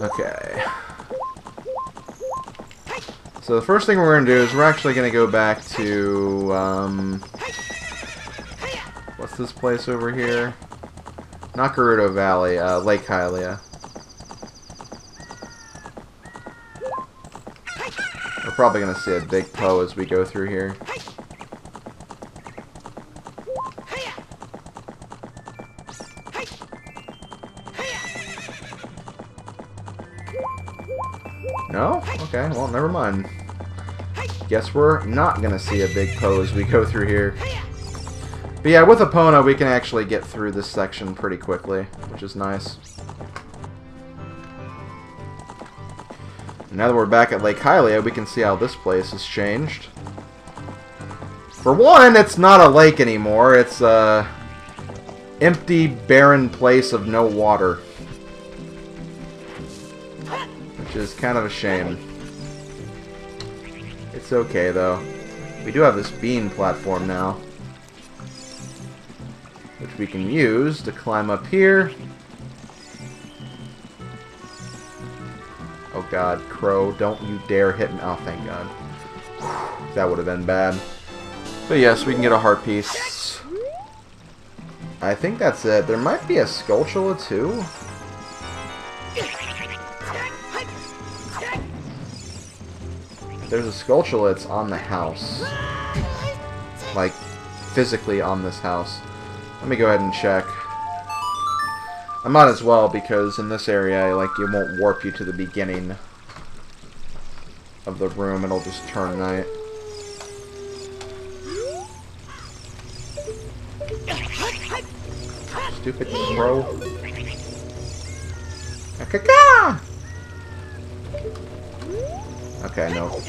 Okay. So the first thing we're going to do is we're actually going to go back to, what's this place over here? Not Gerudo Valley, Lake Hylia. We're probably going to see a big Poe as we go through here. No? Okay, well, never mind. Guess we're not going to see a big Poe as we go through here. But yeah, with Epona, we can actually get through this section pretty quickly, which is nice. Now that we're back at Lake Hylia, we can see how this place has changed. For one, it's not a lake anymore. It's a empty, barren place of no water. Which is kind of a shame. It's okay, though. We do have this bean platform now, which we can use to climb up here. Oh god, Crow, don't you dare hit me. Oh, thank god. That would have been bad. But yes, we can get a heart piece. I think that's it. There might be a Skulltula too. There's a Skulltula, it's on the house. Like, physically on this house. Let me go ahead and check. I might as well, because in this area, like, it won't warp you to the beginning of the room. It'll just turn night. Stupid crow. Akaka! Okay, no.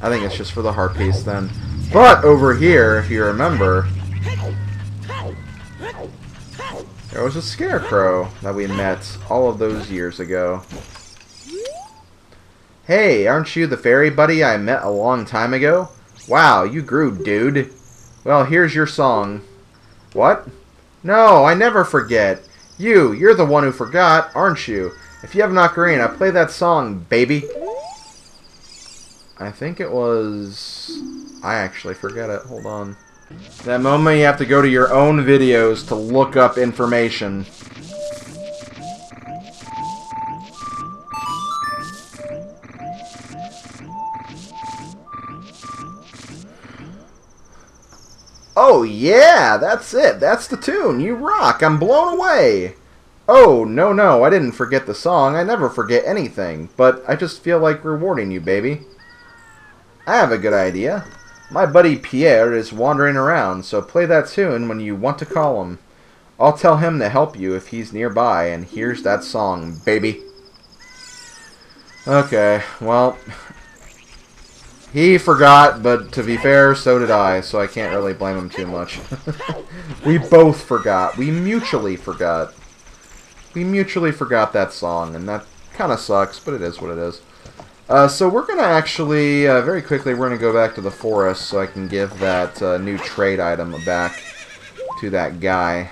I think it's just for the heart piece then. But over here, if you remember, there was a Scarecrow that we met all of those years ago. Hey, aren't you the fairy buddy I met a long time ago? Wow, you grew, dude. Well, here's your song. What? No, I never forget. You're the one who forgot, aren't you? If you have an ocarina, play that song, baby. I think it was... I actually forget it. Hold on. That moment you have to go to your own videos to look up information. Oh yeah, that's it. That's the tune. You rock. I'm blown away. Oh, no, I didn't forget the song. I never forget anything. But I just feel like rewarding you, baby. I have a good idea. My buddy Pierre is wandering around, so play that tune when you want to call him. I'll tell him to help you if he's nearby, and here's that song, baby. Okay, well, he forgot, but to be fair, so did I, so I can't really blame him too much. We both forgot. We mutually forgot. We mutually forgot that song, and that kind of sucks, but it is what it is. So we're going to actually, very quickly, we're going to go back to the forest so I can give that new trade item back to that guy.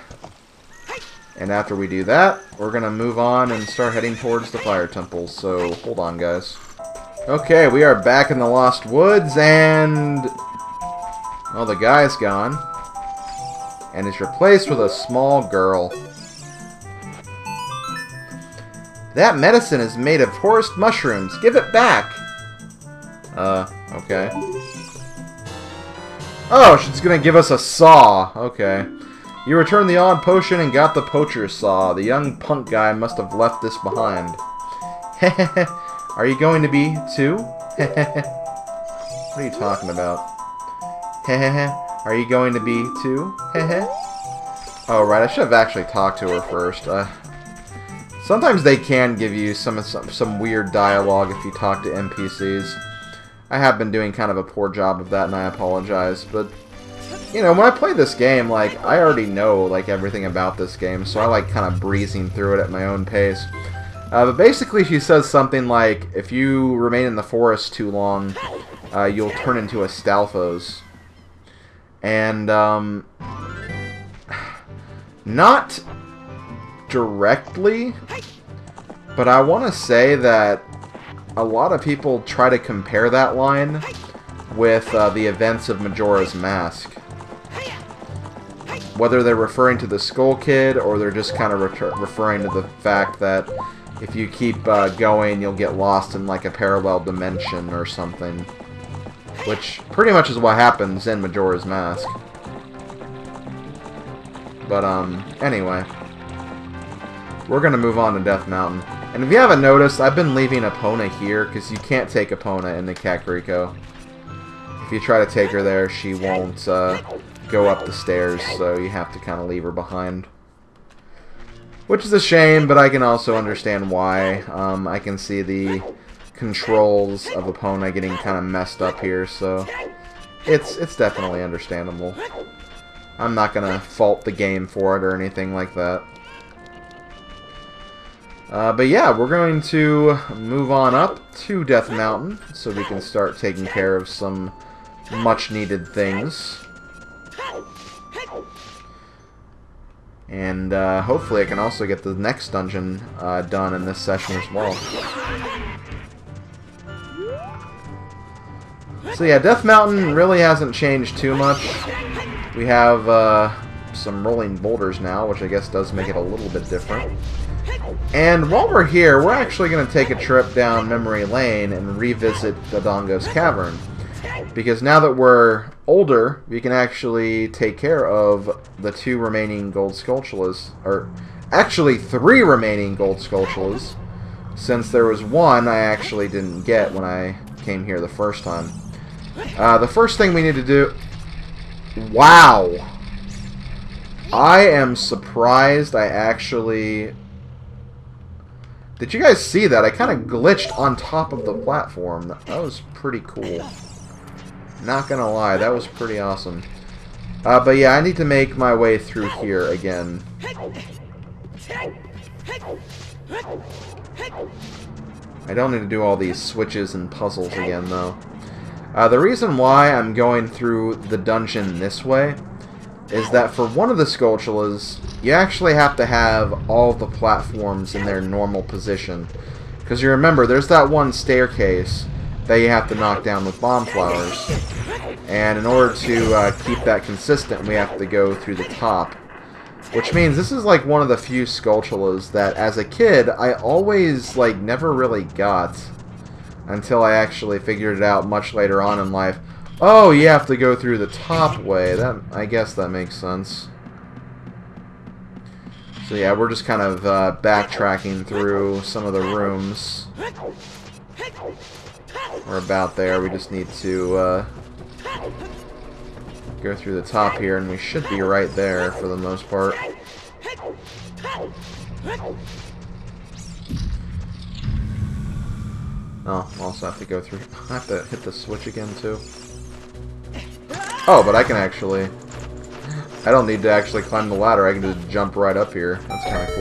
And after we do that, we're going to move on and start heading towards the fire temples. So, hold on, guys. Okay, we are back in the Lost Woods, and... well, the guy's gone. And is replaced with a small girl. That medicine is made of forest mushrooms. Give it back. Okay. Oh, she's gonna give us a saw. Okay. You returned the odd potion and got the poacher's saw. The young punk guy must have left this behind. Heh. Are you going to be, too? What are you talking about? Heh. Are you going to be, too? Heh. Oh, right. I should have actually talked to her first. Sometimes they can give you some weird dialogue if you talk to NPCs. I have been doing kind of a poor job of that, and I apologize. But, you know, when I play this game, like, I already know, like, everything about this game, so I like kind of breezing through it at my own pace. But basically she says something like, if you remain in the forest too long, you'll turn into a Stalfos. And, not directly, but I want to say that a lot of people try to compare that line with the events of Majora's Mask. Whether they're referring to the Skull Kid, or they're just kind of referring to the fact that if you keep going, you'll get lost in like a parallel dimension or something. Which pretty much is what happens in Majora's Mask. But, anyway. We're going to move on to Death Mountain. And if you haven't noticed, I've been leaving Epona here, because you can't take Epona in the Kakariko. If you try to take her there, she won't go up the stairs, so you have to kind of leave her behind. Which is a shame, but I can also understand why. I can see the controls of Epona getting kind of messed up here, so it's definitely understandable. I'm not going to fault the game for it or anything like that. But yeah, we're going to move on up to Death Mountain so we can start taking care of some much needed things. And hopefully I can also get the next dungeon done in this session as well. So yeah, Death Mountain really hasn't changed too much. We have some rolling boulders now, which I guess does make it a little bit different. And while we're here, we're actually going to take a trip down memory lane and revisit Dodongo's Cavern. Because now that we're older, we can actually take care of the 2 remaining gold Skulltulas. Or, actually 3 remaining gold Skulltulas. Since there was 1 I actually didn't get when I came here the first time. The first thing we need to do... Wow! I am surprised I actually... Did you guys see that? I kind of glitched on top of the platform. That was pretty cool. Not gonna lie, that was pretty awesome. But yeah, I need to make my way through here again. I don't need to do all these switches and puzzles again, though. The reason why I'm going through the dungeon this way is that for one of the Skulltulas, you actually have to have all the platforms in their normal position. Because you remember, there's that one staircase that you have to knock down with bomb flowers. And in order to keep that consistent, we have to go through the top. Which means this is like one of the few Skulltulas that, as a kid, I always like never really got. Until I actually figured it out much later on in life. Oh, you have to go through the top way. I guess that makes sense. So yeah, we're just kind of backtracking through some of the rooms. We're about there. We just need to go through the top here, and we should be right there for the most part. Oh, I also have to go through... I have to hit the switch again, too. Oh, but I can actually... I don't need to actually climb the ladder. I can just jump right up here. That's kind of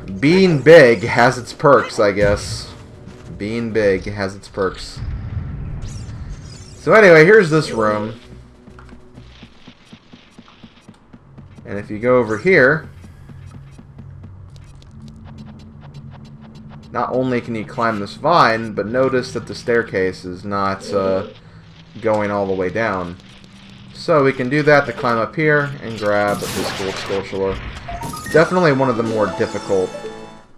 cool. Being big has its perks, I guess. Being big has its perks. So anyway, here's this room. And if you go over here... Not only can you climb this vine, but notice that the staircase is not going all the way down. So we can do that to climb up here and grab this gold Skulltula. Definitely one of the more difficult,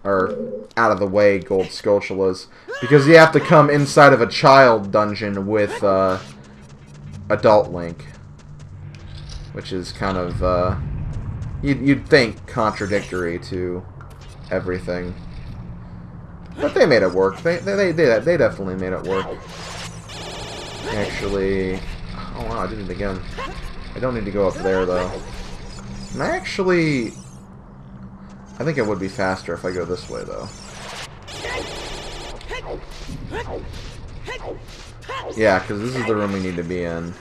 or out-of-the-way gold Skulltulas, because you have to come inside of a child dungeon with Adult Link. Which is kind of, you'd think, contradictory to everything. But they made it work. They definitely made it work. Actually... Oh wow, I did it again. I don't need to go up there, though. And I think it would be faster if I go this way, though. Yeah, because this is the room we need to be in.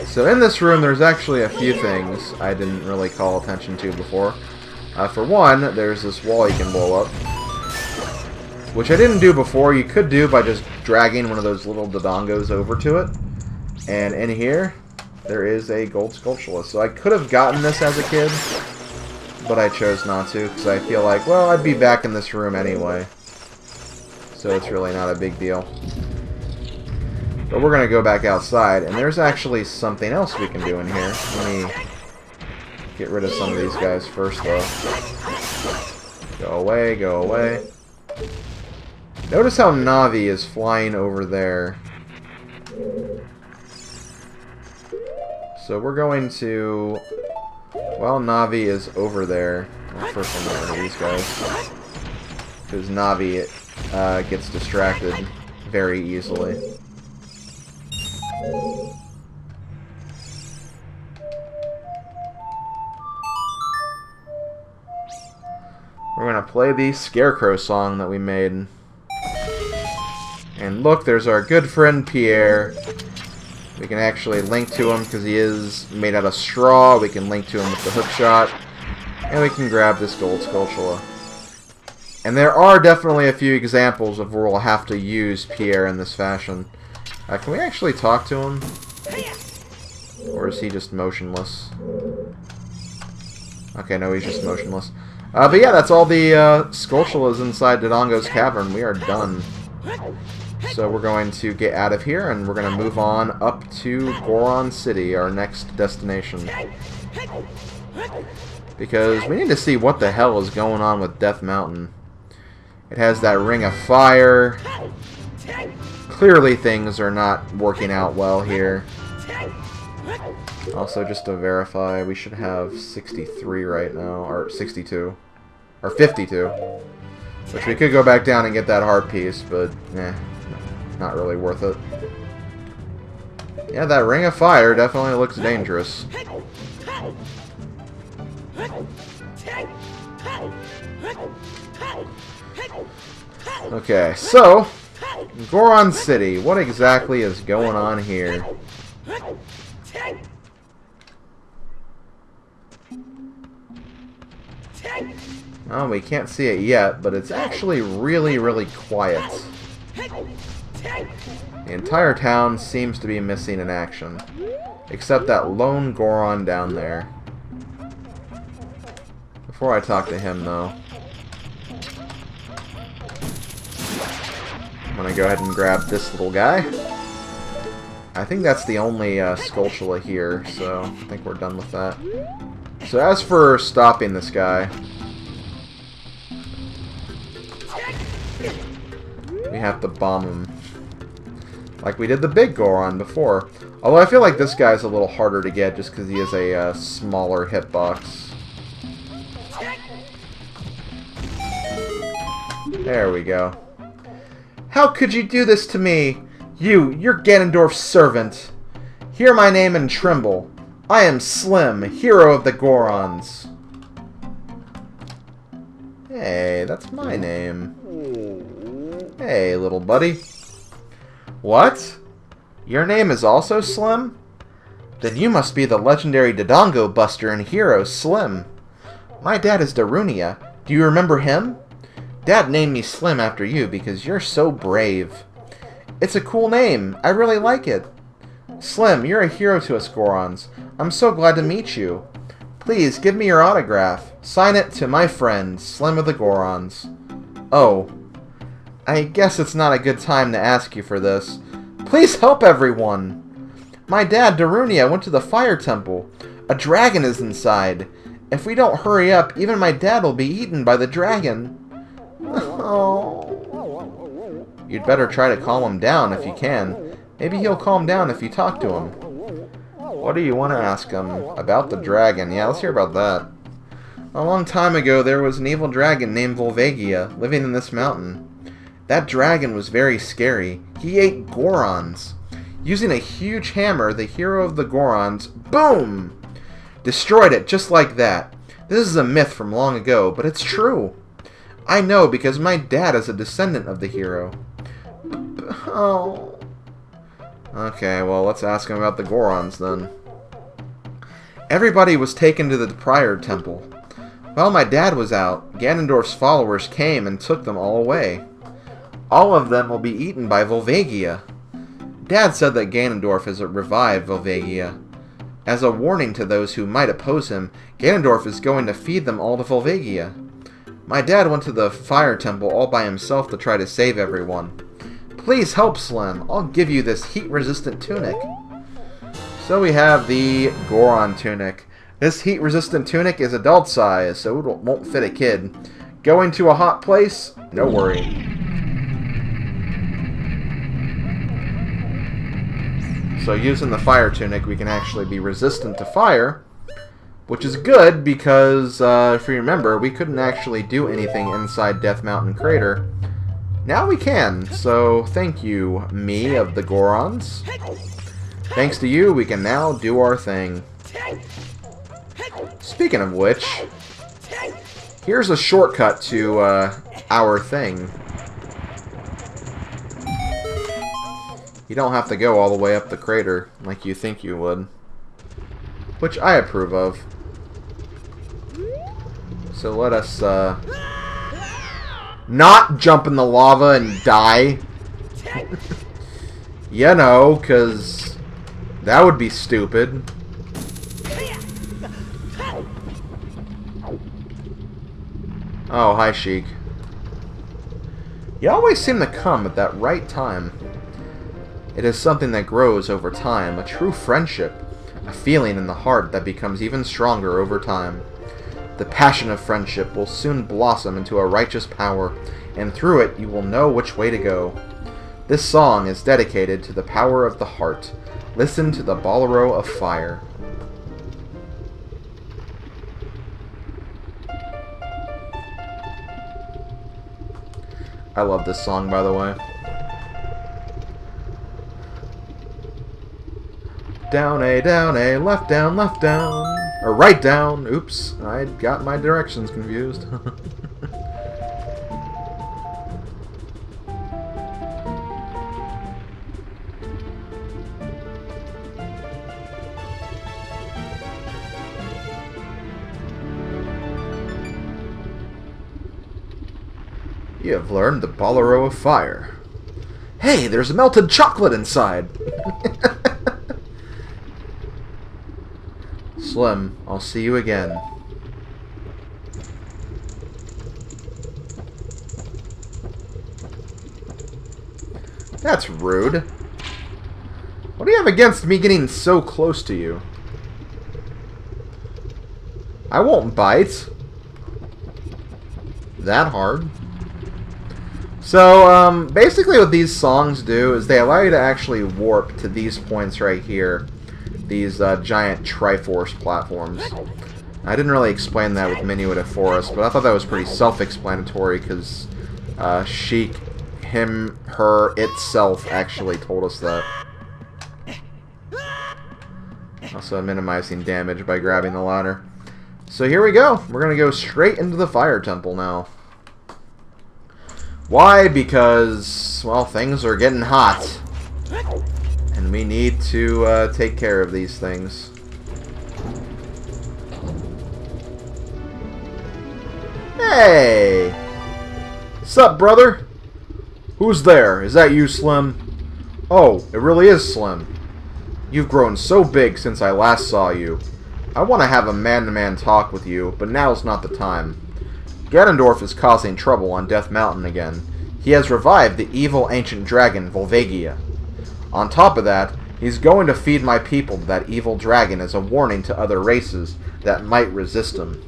So in this room, there's actually a few things I didn't really call attention to before. For one, there's this wall you can blow up. Which I didn't do before. You could do by just dragging one of those little Dodongos over to it. And in here, there is a gold Skulltula. So I could have gotten this as a kid, but I chose not to, because I feel like, well, I'd be back in this room anyway. So it's really not a big deal. But we're going to go back outside, and there's actually something else we can do in here. Let me get rid of some of these guys first, though. Go away, go away. Notice how Navi is flying over there. So we're going to... Well, Navi is over there. Well, first I'm going to get rid of these guys. Because Navi gets distracted very easily. We're going to play the Scarecrow song that we made. And look, there's our good friend Pierre. We can actually link to him because he is made out of straw. We can link to him with the hook shot. And we can grab this gold Skulltula. And there are definitely a few examples of where we'll have to use Pierre in this fashion. Can we actually talk to him? Or is he just motionless? Okay, no, he's just motionless. But yeah, that's all the Skulltulas inside Dodongo's Cavern. We are done. So we're going to get out of here, and we're going to move on up to Goron City, our next destination. Because we need to see what the hell is going on with Death Mountain. It has that ring of fire. Clearly things are not working out well here. Also, just to verify, we should have 63 right now, or 62. Or 52. Which we could go back down and get that heart piece, but not really worth it. Yeah, that ring of fire definitely looks dangerous. Okay, so Goron City. What exactly is going on here? Oh, we can't see it yet, but it's actually really, really quiet. The entire town seems to be missing in action. Except that lone Goron down there. Before I talk to him, though, I'm going to go ahead and grab this little guy. I think that's the only Skulltula here, so I think we're done with that. So as for stopping this guy, we have to bomb him. Like we did the big Goron before. Although I feel like this guy's a little harder to get just because he has a smaller hitbox. There we go. How could you do this to me? You're Ganondorf's servant. Hear my name and tremble. I am Slim, hero of the Gorons. Hey, that's my name. Hey, little buddy. What? Your name is also Slim? Then you must be the legendary Dodongo buster and hero, Slim. My dad is Darunia. Do you remember him? Dad named me Slim after you because you're so brave. It's a cool name. I really like it. Slim, you're a hero to us Gorons. I'm so glad to meet you. Please, give me your autograph. Sign it to my friend, Slim of the Gorons. Oh. I guess it's not a good time to ask you for this. Please help everyone! My dad, Darunia, went to the fire temple. A dragon is inside. If we don't hurry up, even my dad will be eaten by the dragon. Oh. You'd better try to calm him down if you can. Maybe he'll calm down if you talk to him. What do you want to ask him? About the dragon. Yeah, let's hear about that. A long time ago, there was an evil dragon named Volvagia living in this mountain. That dragon was very scary. He ate Gorons. Using a huge hammer, the hero of the Gorons, boom! Destroyed it just like that. This is a myth from long ago, but it's true. I know because my dad is a descendant of the hero. Oh. Okay, well, let's ask him about the Gorons then. Everybody was taken to the Prior Temple. While my dad was out, Ganondorf's followers came and took them all away. All of them will be eaten by Volvagia. Dad said that Ganondorf has revived Volvagia. As a warning to those who might oppose him, Ganondorf is going to feed them all to Volvagia. My dad went to the fire temple all by himself to try to save everyone. Please help, Slim. I'll give you this heat-resistant tunic. So we have the Goron tunic. This heat-resistant tunic is adult size, so it won't fit a kid. Going to a hot place? No worry. So using the fire tunic, we can actually be resistant to fire, which is good because, if you remember, we couldn't actually do anything inside Death Mountain Crater. Now we can, so thank you, me of the Gorons. Thanks to you, we can now do our thing. Speaking of which, here's a shortcut to our thing. You don't have to go all the way up the crater like you think you would. Which I approve of. So let us not jump in the lava and die. You know, because that would be stupid. Oh, hi, Sheik. You always seem to come at that right time. It is something that grows over time, a true friendship, a feeling in the heart that becomes even stronger over time. The passion of friendship will soon blossom into a righteous power, and through it you will know which way to go. This song is dedicated to the power of the heart. Listen to the Bolero of Fire. I love this song, by the way. Down A, left down, or right down. Oops, I got my directions confused. You have learned the Bolero of Fire. Hey, there's melted chocolate inside! Slim, I'll see you again. That's rude. What do you have against me getting so close to you? I won't bite. That hard. So, basically what these songs do is they allow you to actually warp to these points right here. These giant Triforce platforms. I didn't really explain that with Minuit of Forest, but I thought that was pretty self-explanatory because Sheik, him, her, itself actually told us that. Also minimizing damage by grabbing the ladder. So here we go. We're going to go straight into the Fire Temple now. Why? Because, well, things are getting hot. And we need to take care of these things. Hey! Sup, brother? Who's there? Is that you, Slim? Oh, it really is Slim. You've grown so big since I last saw you. I want to have a man-to-man talk with you, but now's not the time. Ganondorf is causing trouble on Death Mountain again. He has revived the evil ancient dragon, Volvagia. On top of that, he's going to feed my people to that evil dragon as a warning to other races that might resist him.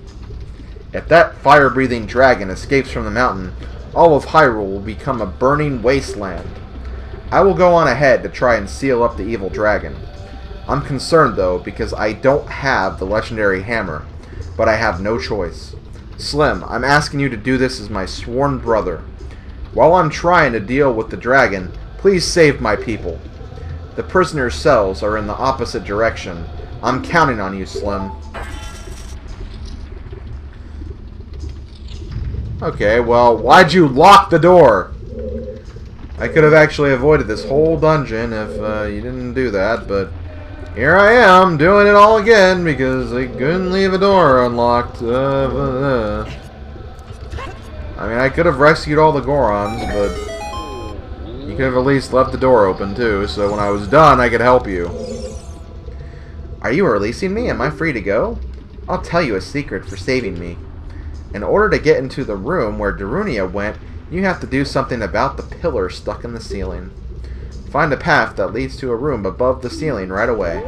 If that fire-breathing dragon escapes from the mountain, all of Hyrule will become a burning wasteland. I will go on ahead to try and seal up the evil dragon. I'm concerned, though, because I don't have the legendary hammer, but I have no choice. Slim, I'm asking you to do this as my sworn brother. While I'm trying to deal with the dragon, please save my people. The prisoner's cells are in the opposite direction. I'm counting on you, Slim. Okay, well, why'd you lock the door? I could have actually avoided this whole dungeon if you didn't do that, but here I am, doing it all again because I couldn't leave a door unlocked. I mean, I could have rescued all the Gorons, but you could have at least left the door open, too, so when I was done, I could help you. Are you releasing me? Am I free to go? I'll tell you a secret for saving me. In order to get into the room where Darunia went, you have to do something about the pillar stuck in the ceiling. Find a path that leads to a room above the ceiling right away.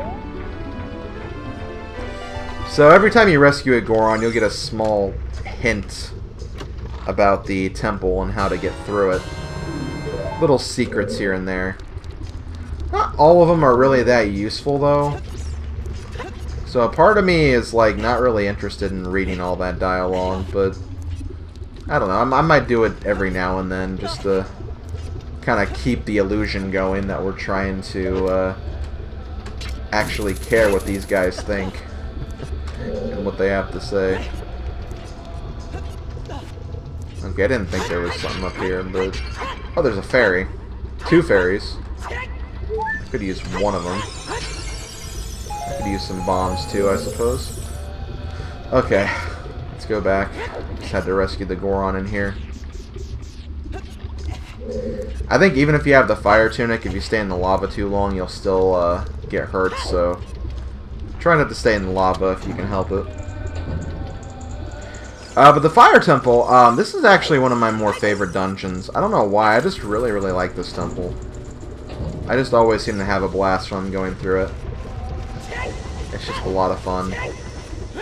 So every time you rescue a Goron, you'll get a small hint about the temple and how to get through it. Little secrets here and there. Not all of them are really that useful, though. So a part of me is like not really interested in reading all that dialogue, but I don't know. I might do it every now and then just to kind of keep the illusion going that we're trying to actually care what these guys think and what they have to say. Okay, I didn't think there was something up here, but oh, there's a fairy. 2 fairies. I could use one of them. I could use some bombs too, I suppose. Okay, let's go back. Just had to rescue the Goron in here. I think even if you have the fire tunic, if you stay in the lava too long, you'll still get hurt, so try not to stay in the lava if you can help it. But the Fire Temple, this is actually one of my more favorite dungeons. I don't know why, I just really, really like this temple. I just always seem to have a blast when I'm going through it. It's just a lot of fun.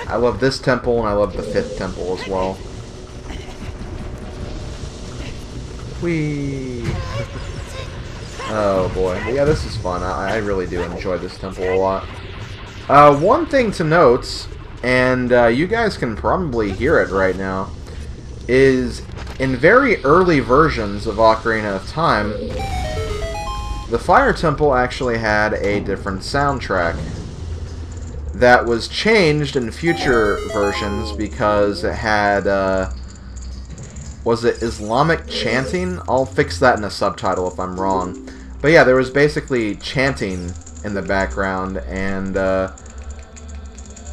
I love this temple, and I love the 5th temple as well. Whee! Oh boy. But yeah, this is fun. I really do enjoy this temple a lot. One thing to note, and you guys can probably hear it right now, is in very early versions of Ocarina of Time, the Fire Temple actually had a different soundtrack that was changed in future versions because it had, was it Islamic chanting? I'll fix that in a subtitle if I'm wrong. But yeah, there was basically chanting in the background, and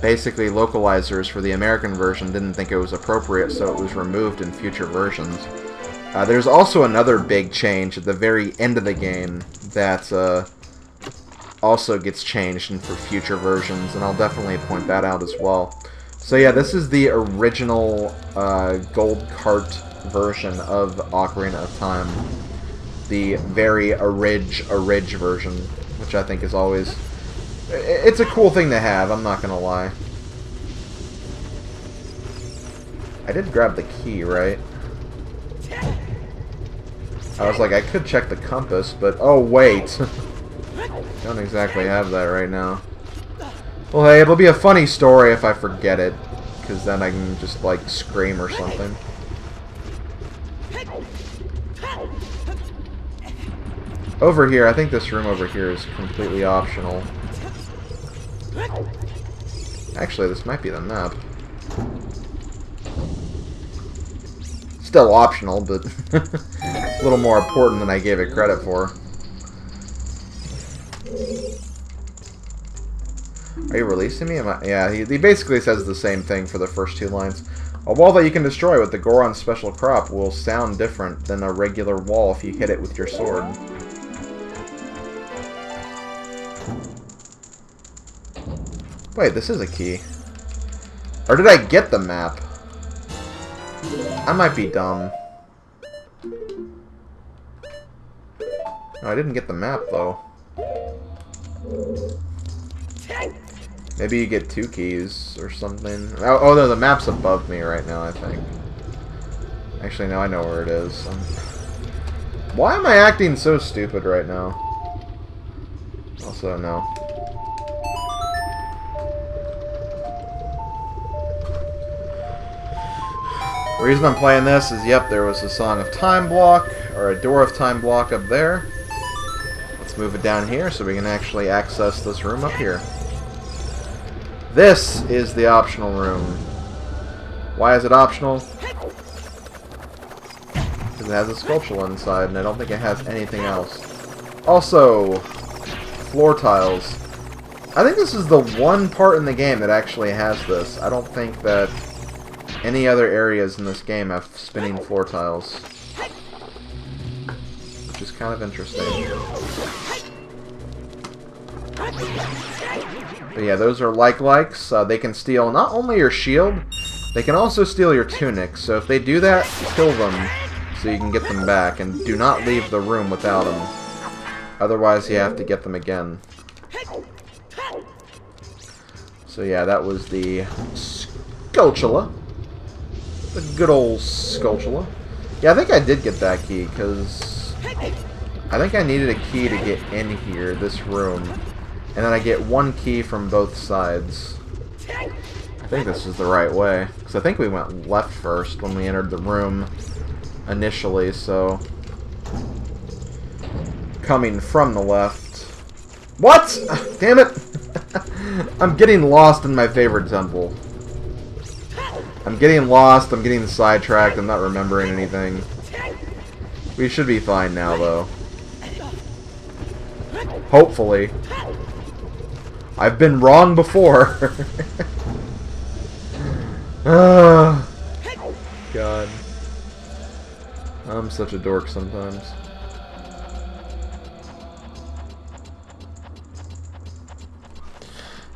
basically localizers for the American version didn't think it was appropriate, so it was removed in future versions. There's also another big change at the very end of the game that also gets changed for future versions, and I'll definitely point that out as well. So yeah, this is the original gold cart version of Ocarina of Time. The very orig version, which I think is always... It's a cool thing to have, I'm not gonna lie. I did grab the key, right? I was like, I could check the compass, but... Oh, wait! Don't exactly have that right now. Well, hey, it'll be a funny story if I forget it, because then I can just, like, scream or something. Over here, I think this room over here is completely optional. Actually, this might be the map. Still optional, but a little more important than I gave it credit for. Are you releasing me? Yeah, he basically says the same thing for the first 2 lines. A wall that you can destroy with the Goron's special crop will sound different than a regular wall if you hit it with your sword. Wait, this is a key. Or did I get the map? I might be dumb. No, I didn't get the map, though. Maybe you get 2 keys or something. Oh no, the map's above me right now, I think. Actually, no, I know where it is. Why am I acting so stupid right now? Also, no. The reason I'm playing this is, yep, there was a Song of Time block, or a Door of Time block up there. Let's move it down here so we can actually access this room up here. This is the optional room. Why is it optional? Because it has a sculpture inside, and I don't think it has anything else. Also, floor tiles. I think this is the one part in the game that actually has this. I don't think that any other areas in this game have spinning floor tiles. Which is kind of interesting. But yeah, those are likes. They can steal not only your shield, they can also steal your tunic. So if they do that, kill them so you can get them back. And do not leave the room without them. Otherwise, you have to get them again. So yeah, that was the Skulltula. The good old Skulltula. Yeah, I think I did get that key, because I think I needed a key to get in here, this room. And then I get one key from both sides. I think this is the right way. Because I think we went left first when we entered the room initially, so... Coming from the left. What? Damn it! I'm getting lost in my favorite temple. I'm getting lost, I'm getting sidetracked, I'm not remembering anything. We should be fine now, though. Hopefully. I've been wrong before. Oh, God. I'm such a dork sometimes.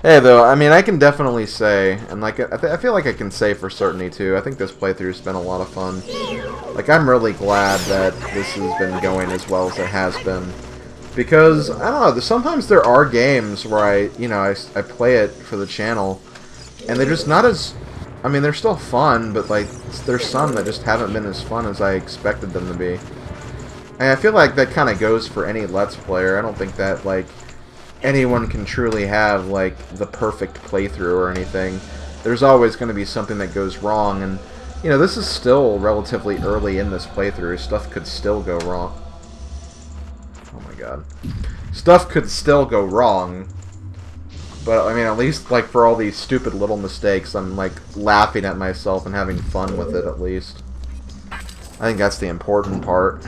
Hey, though, I mean, I can definitely say, and like, I feel like I can say for certainty, too, I think this playthrough's been a lot of fun. Like, I'm really glad that this has been going as well as it has been. Because, I don't know, sometimes there are games where I play it for the channel, and they're just not as, I mean, they're still fun, but, like, there's some that just haven't been as fun as I expected them to be. And I feel like that kind of goes for any Let's Player. I don't think that, like, anyone can truly have, like, the perfect playthrough or anything. There's always going to be something that goes wrong, and, you know, this is still relatively early in this playthrough. Stuff could still go wrong. Oh my God. Stuff could still go wrong, but, I mean, at least, like, for all these stupid little mistakes, I'm, like, laughing at myself and having fun with it, at least. I think that's the important part.